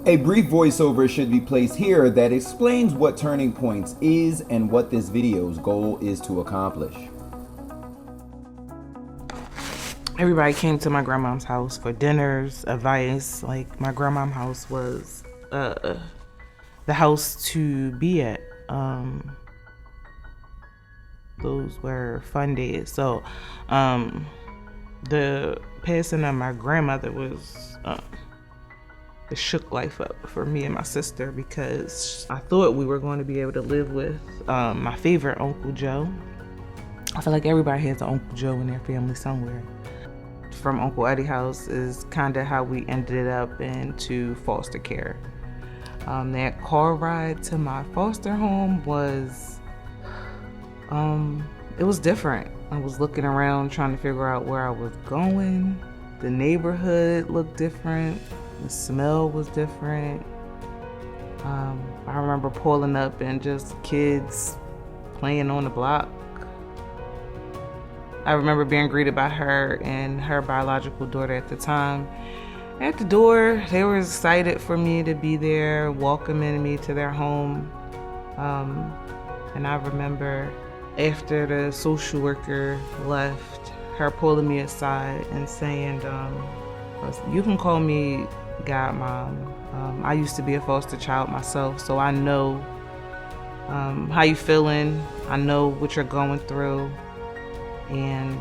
A brief voiceover should be placed here that explains what Turning Points is and what this video's goal is to accomplish. Everybody came to my grandmom's house for dinners, advice. Like, my grandmom's house was the house to be at. Those were fun days. So the passing of my grandmother was it shook life up for me and my sister, because I thought we were going to be able to live with my favorite Uncle Joe. I feel like everybody has an Uncle Joe in their family somewhere. From Uncle Eddie's house is kind of how we ended up into foster care. That car ride to my foster home was, it was different. I was looking around trying to figure out where I was going. The neighborhood looked different. The smell was different. I remember pulling up and just kids playing on the block. I remember being greeted by her and her biological daughter at the time. At the door, they were excited for me to be there, welcoming me to their home. And I remember after the social worker left, her pulling me aside and saying, you can call me Godmom. I used to be a foster child myself, so I know how you feeling. I know what you're going through. And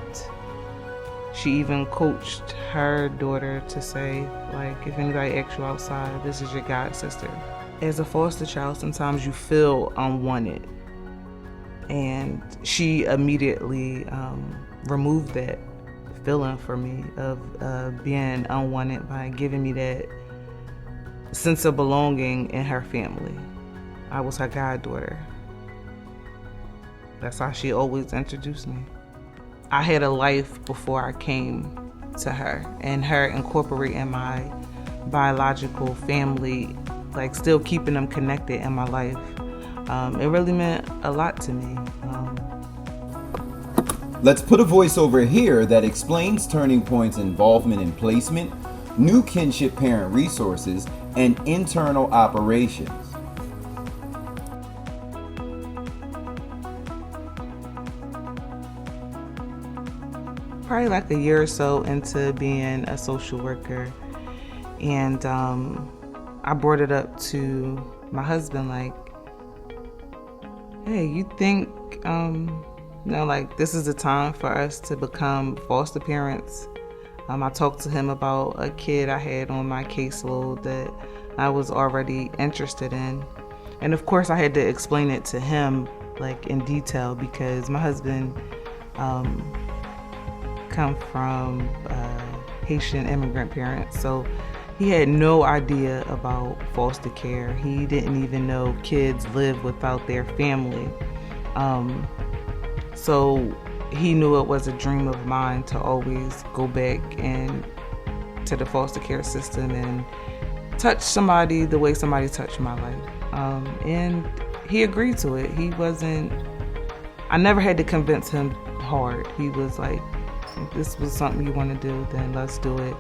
she even coached her daughter to say, like, if anybody asks you outside, this is your God sister. As a foster child, sometimes you feel unwanted. And she immediately removed that feeling for me of being unwanted by giving me that sense of belonging in her family. I was her goddaughter. That's how she always introduced me. I had a life before I came to her, and her incorporating my biological family, like still keeping them connected in my life, it really meant a lot to me. Let's put a voiceover here that explains Turning Point's involvement in placement, new kinship parent resources, and internal operations. Probably like a year or so into being a social worker, and I brought it up to my husband, like, hey, you think like this is the time for us to become foster parents? I talked to him about a kid I had on my caseload that I was already interested in, and of course I had to explain it to him like in detail, because my husband come from Haitian immigrant parents, so he had no idea about foster care. He didn't even know kids live without their family. So he knew it was a dream of mine to always go back and to the foster care system and touch somebody the way somebody touched my life. And he agreed to it. I never had to convince him hard. He was like, if this was something you want to do, then let's do it.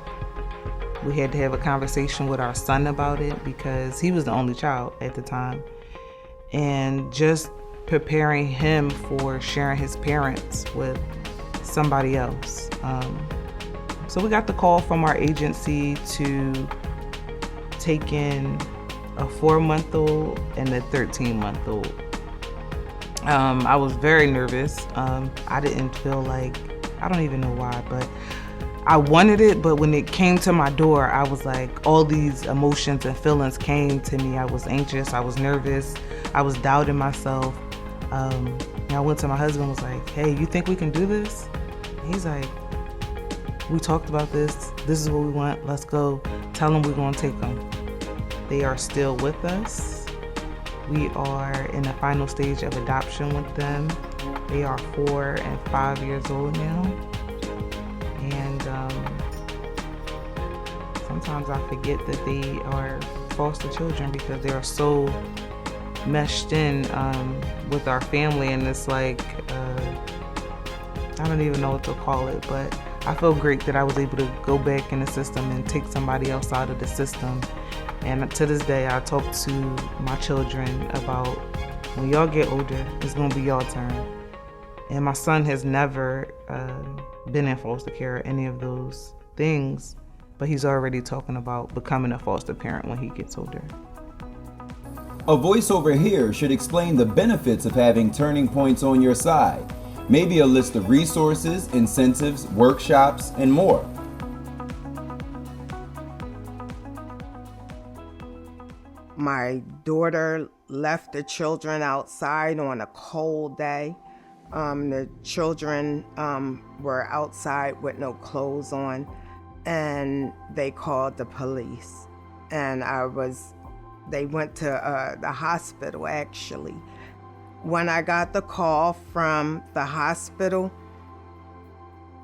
We had to have a conversation with our son about it, because he was the only child at the time, and just preparing him for sharing his parents with somebody else. So we got the call from our agency to take in a 4-month-old and a 13-month-old. I was very nervous. I didn't feel like, I don't even know why, but I wanted it. But when it came to my door, I was like, all these emotions and feelings came to me. I was anxious, I was nervous, I was doubting myself. And I went to my husband, was like, hey, you think we can do this? He's like, we talked about this. This is what we want. Let's go. Tell them we're going to take them. They are still with us. We are in the final stage of adoption with them. They are 4 and 5 years old now. And sometimes I forget that they are foster children, because they are so meshed in with our family, and it's like, I don't even know what to call it, but I feel great that I was able to go back in the system and take somebody else out of the system. And to this day, I talk to my children about when y'all get older, it's gonna be your turn. And my son has never been in foster care or any of those things, but he's already talking about becoming a foster parent when he gets older. A voice over here should explain the benefits of having Turning Points on your side. Maybe a list of resources, incentives, workshops, and more. My daughter left the children outside on a cold day. The children were outside with no clothes on, and they called the police. And they went to the hospital, actually. When I got the call from the hospital,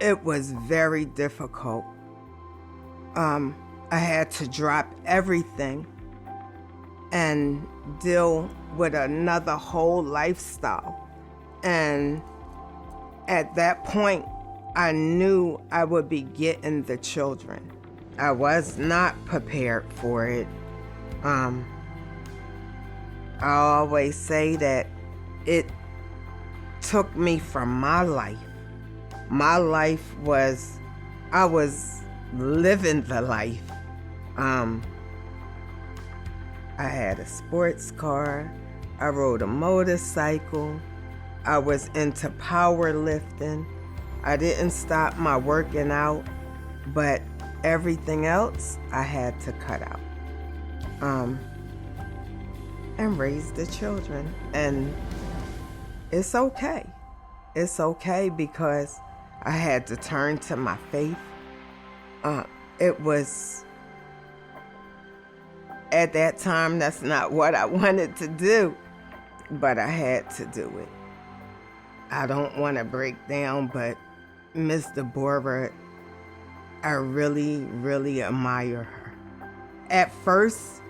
it was very difficult. I had to drop everything and deal with another whole lifestyle. And at that point, I knew I would be getting the children. I was not prepared for it. I always say that it took me from my life. My life I was living the life. I had a sports car. I rode a motorcycle. I was into powerlifting. I didn't stop my working out, but everything else I had to cut out. And raise the children. And it's okay. It's okay because I had to turn to my faith. It was, at that time, that's not what I wanted to do, but I had to do it. I don't want to break down, but Miss Deborah, I really, really admire her. At first,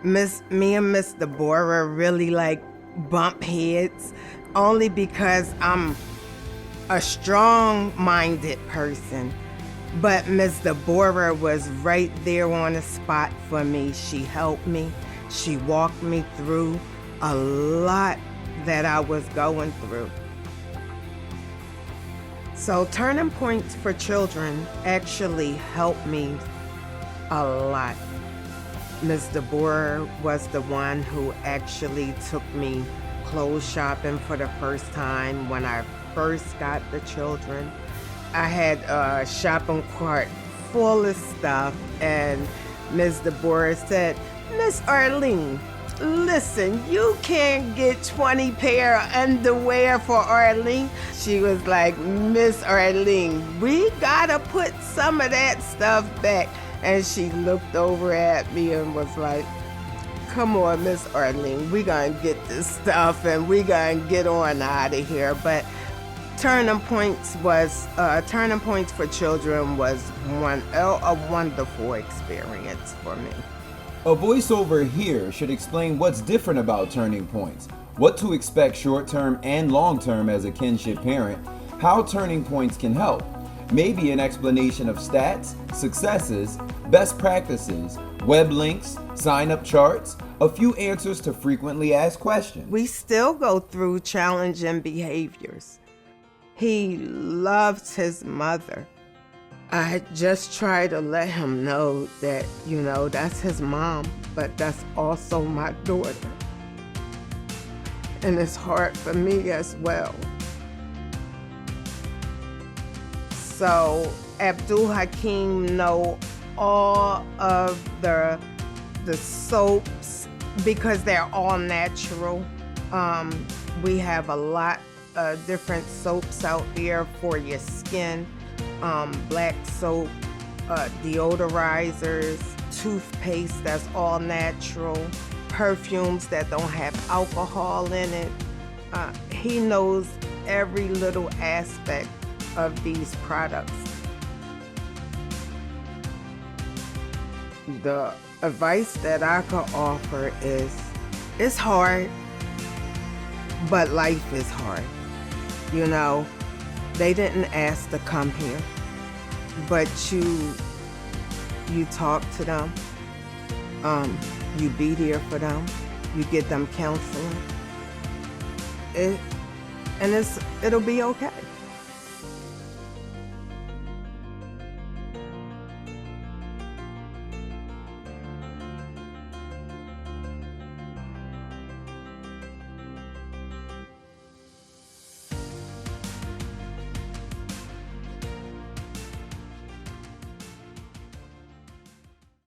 me and Miss Deborah really bump heads, only because I'm a strong-minded person. But Miss Deborah was right there on the spot for me. She helped me. She walked me through a lot that I was going through. So Turning Points for Children actually helped me a lot. Miss Deborah was the one who actually took me clothes shopping for the first time when I first got the children. I had a shopping cart full of stuff, and Miss Deborah said, "Miss Arlene, listen, you can't get 20 pair of underwear for Arlene." She was like, "Miss Arlene, we gotta put some of that stuff back." And she looked over at me and was like, "Come on, Miss Arlene, we gonna get this stuff and we gonna get on out of here." But Turning Points for Children was a wonderful experience for me. A voiceover here should explain what's different about Turning Points, what to expect short-term and long-term as a kinship parent, how Turning Points can help, maybe an explanation of stats, successes, best practices, web links, sign-up charts, a few answers to frequently asked questions. We still go through challenging behaviors. He loves his mother. I just try to let him know that, that's his mom, but that's also my daughter. And it's hard for me as well. So Abdul Hakim know all of the soaps because they're all natural. We have a lot of different soaps out there for your skin. Black soap, deodorizers, toothpaste that's all natural, perfumes that don't have alcohol in it. He knows every little aspect of these products. The advice that I could offer is, it's hard, but life is hard. They didn't ask to come here. but you talk to them, you be there for them, you get them counseling, it'll be okay.